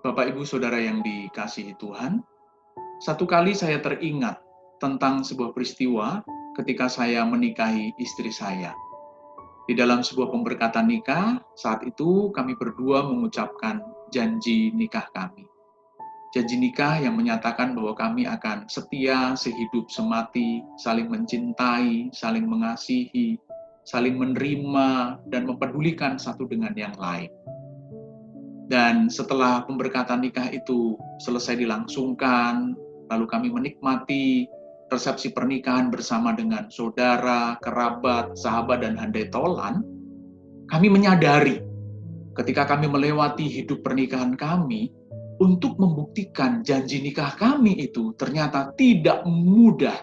Bapak, Ibu, Saudara yang dikasihi Tuhan, satu kali saya teringat tentang sebuah peristiwa ketika saya menikahi istri saya. Di dalam sebuah pemberkatan nikah, saat itu kami berdua mengucapkan janji nikah kami. Janji nikah yang menyatakan bahwa kami akan setia sehidup semati, saling mencintai, saling mengasihi, saling menerima, dan mempedulikan satu dengan yang lain. Dan setelah pemberkatan nikah itu selesai dilangsungkan, lalu kami menikmati resepsi pernikahan bersama dengan saudara, kerabat, sahabat, dan handai tolan, kami menyadari ketika kami melewati hidup pernikahan kami, untuk membuktikan janji nikah kami itu ternyata tidak mudah.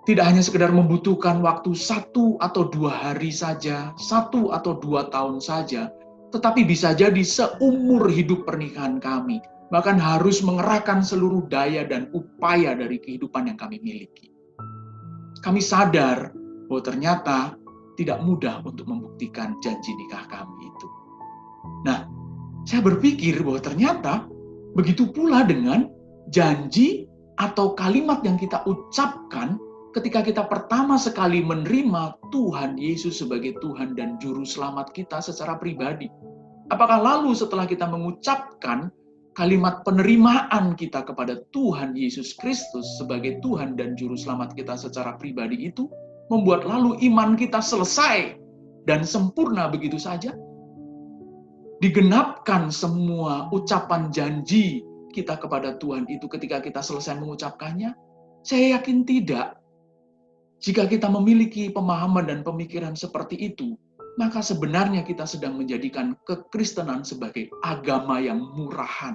Tidak hanya sekedar membutuhkan waktu 1 atau 2 hari saja, 1 atau 2 tahun saja, tetapi bisa jadi seumur hidup pernikahan kami, bahkan harus mengerahkan seluruh daya dan upaya dari kehidupan yang kami miliki. Kami sadar bahwa ternyata tidak mudah untuk membuktikan janji nikah kami itu. Nah, saya berpikir bahwa ternyata begitu pula dengan janji atau kalimat yang kita ucapkan ketika kita pertama sekali menerima Tuhan Yesus sebagai Tuhan dan Juru Selamat kita secara pribadi. Apakah lalu setelah kita mengucapkan kalimat penerimaan kita kepada Tuhan Yesus Kristus sebagai Tuhan dan Juru Selamat kita secara pribadi itu membuat lalu iman kita selesai dan sempurna begitu saja? Digenapkan semua ucapan janji kita kepada Tuhan itu ketika kita selesai mengucapkannya? Saya yakin tidak. Jika kita memiliki pemahaman dan pemikiran seperti itu, maka sebenarnya kita sedang menjadikan kekristenan sebagai agama yang murahan.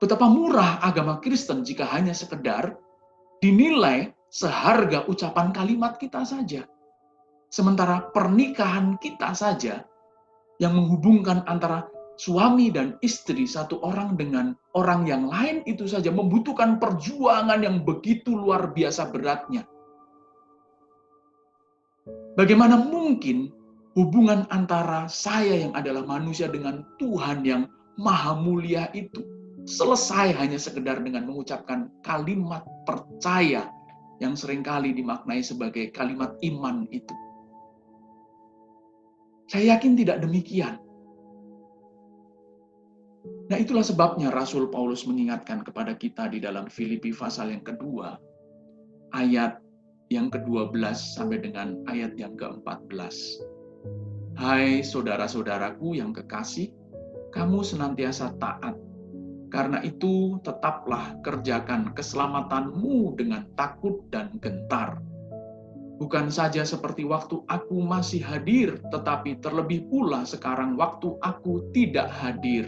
Betapa murah agama Kristen jika hanya sekedar dinilai seharga ucapan kalimat kita saja. Sementara pernikahan kita saja yang menghubungkan antara suami dan istri satu orang dengan orang yang lain itu saja membutuhkan perjuangan yang begitu luar biasa beratnya. Bagaimana mungkin hubungan antara saya yang adalah manusia dengan Tuhan yang maha mulia itu selesai hanya sekedar dengan mengucapkan kalimat percaya yang seringkali dimaknai sebagai kalimat iman itu? Saya yakin tidak demikian. Nah, itulah sebabnya Rasul Paulus mengingatkan kepada kita di dalam Filipi pasal yang kedua, ayat yang ke-12 sampai dengan ayat yang ke-14. Hai saudara-saudaraku yang kekasih, kamu senantiasa taat. Karena itu tetaplah kerjakan keselamatanmu dengan takut dan gentar. Bukan saja seperti waktu aku masih hadir, tetapi terlebih pula sekarang waktu aku tidak hadir.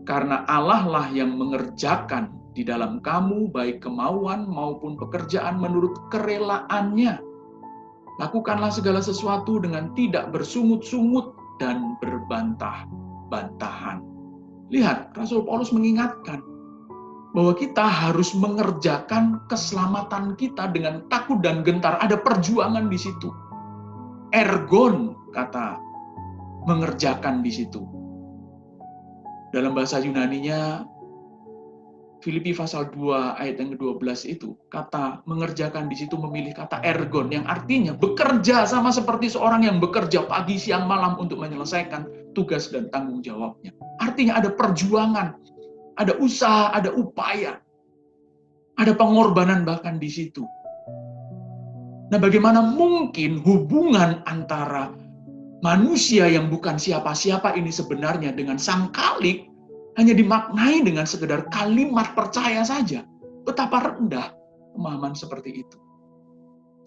Karena Allah lah yang mengerjakan di dalam kamu baik kemauan maupun pekerjaan menurut kerelaannya. Lakukanlah segala sesuatu dengan tidak bersungut-sungut dan berbantah-bantahan. Lihat, Rasul Paulus mengingatkan bahwa kita harus mengerjakan keselamatan kita dengan takut dan gentar. Ada perjuangan di situ. Ergon, kata mengerjakan di situ. Dalam bahasa Yunaninya, Filipi pasal 2 ayat yang ke-12 itu, kata mengerjakan di situ memilih kata ergon, yang artinya bekerja sama seperti seorang yang bekerja pagi, siang, malam untuk menyelesaikan tugas dan tanggung jawabnya. Artinya ada perjuangan, ada usaha, ada upaya, ada pengorbanan bahkan di situ. Nah, bagaimana mungkin hubungan antara manusia yang bukan siapa-siapa ini sebenarnya dengan Sang Khalik hanya dimaknai dengan sekedar kalimat percaya saja? Betapa rendah pemahaman seperti itu.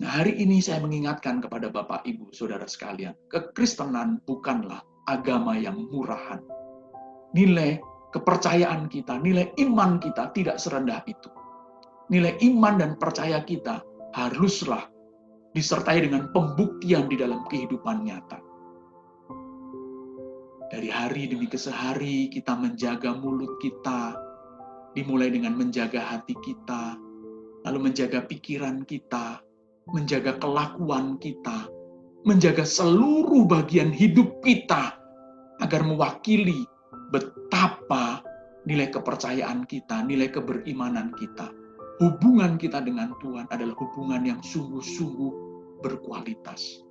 Nah, hari ini saya mengingatkan kepada Bapak, Ibu, Saudara sekalian, kekristenan bukanlah agama yang murahan. Nilai kepercayaan kita, nilai iman kita tidak serendah itu. Nilai iman dan percaya kita haruslah disertai dengan pembuktian di dalam kehidupan nyata. Dari hari demi kesehari kita menjaga mulut kita, dimulai dengan menjaga hati kita, lalu menjaga pikiran kita, menjaga kelakuan kita, menjaga seluruh bagian hidup kita agar mewakili betapa nilai kepercayaan kita, nilai keberimanan kita, hubungan kita dengan Tuhan adalah hubungan yang sungguh-sungguh berkualitas.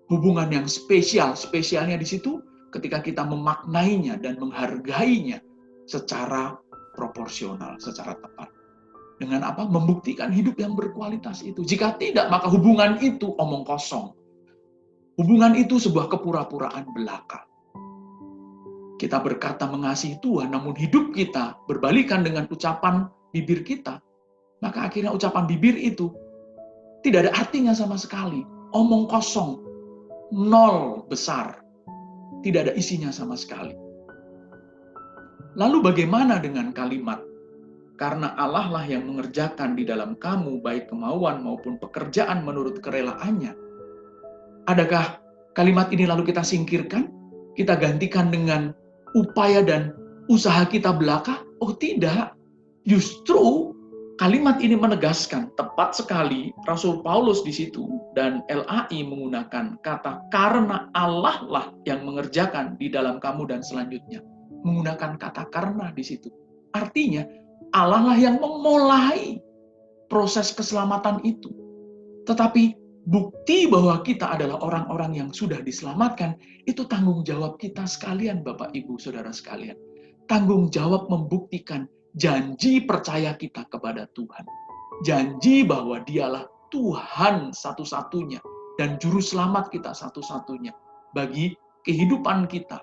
Hubungan yang spesial. Spesialnya di situ ketika kita memaknainya dan menghargainya secara proporsional, secara tepat. Dengan apa? Membuktikan hidup yang berkualitas itu. Jika tidak, maka hubungan itu omong kosong. Hubungan itu sebuah kepura-puraan belaka. Kita berkata mengasihi Tuhan, namun hidup kita berbalikan dengan ucapan bibir kita, maka akhirnya ucapan bibir itu tidak ada artinya sama sekali. Omong kosong, nol besar, tidak ada isinya sama sekali. Lalu bagaimana dengan kalimat, karena Allah lah yang mengerjakan di dalam kamu baik kemauan maupun pekerjaan menurut kerelaannya? Adakah kalimat ini lalu kita singkirkan? Kita gantikan dengan upaya dan usaha kita belaka? Oh tidak. Justru kalimat ini menegaskan tepat sekali Rasul Paulus di situ dan LAI menggunakan kata karena Allah lah yang mengerjakan di dalam kamu dan selanjutnya. Menggunakan kata karena di situ. Artinya Allah lah yang memulai proses keselamatan itu. Tetapi bukti bahwa kita adalah orang-orang yang sudah diselamatkan, itu tanggung jawab kita sekalian, Bapak, Ibu, Saudara sekalian. Tanggung jawab membuktikan janji percaya kita kepada Tuhan. Janji bahwa dialah Tuhan satu-satunya dan juru selamat kita satu-satunya bagi kehidupan kita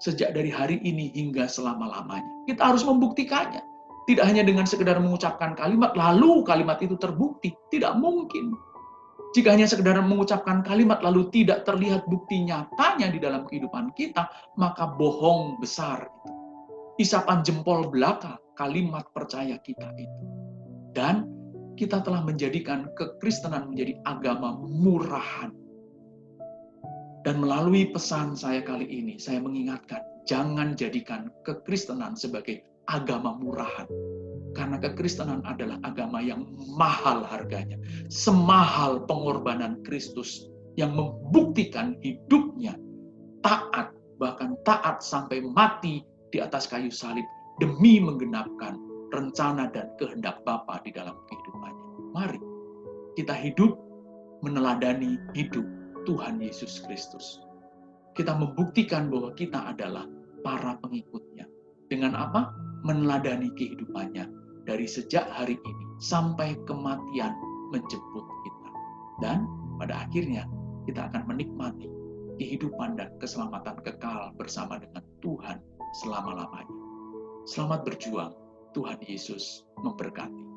sejak dari hari ini hingga selama-lamanya. Kita harus membuktikannya. Tidak hanya dengan sekedar mengucapkan kalimat, lalu kalimat itu terbukti. Tidak mungkin. Jika hanya sekedar mengucapkan kalimat lalu tidak terlihat bukti nyatanya di dalam kehidupan kita, maka bohong besar itu. Isapan jempol belaka kalimat percaya kita itu. Dan kita telah menjadikan kekristenan menjadi agama murahan. Dan melalui pesan saya kali ini, saya mengingatkan, jangan jadikan kekristenan sebagai agama murahan. Karena kekristenan adalah agama yang mahal harganya. Semahal pengorbanan Kristus yang membuktikan hidupnya taat, bahkan taat sampai mati di atas kayu salib demi menggenapkan rencana dan kehendak Bapa di dalam kehidupannya. Mari kita hidup meneladani hidup Tuhan Yesus Kristus. Kita membuktikan bahwa kita adalah para pengikutnya. Dengan apa? Meneladani kehidupannya dari sejak hari ini sampai kematian menjemput kita. Dan pada akhirnya kita akan menikmati kehidupan dan keselamatan kekal bersama dengan Tuhan selama-lamanya. Selamat berjuang. Tuhan Yesus memberkati.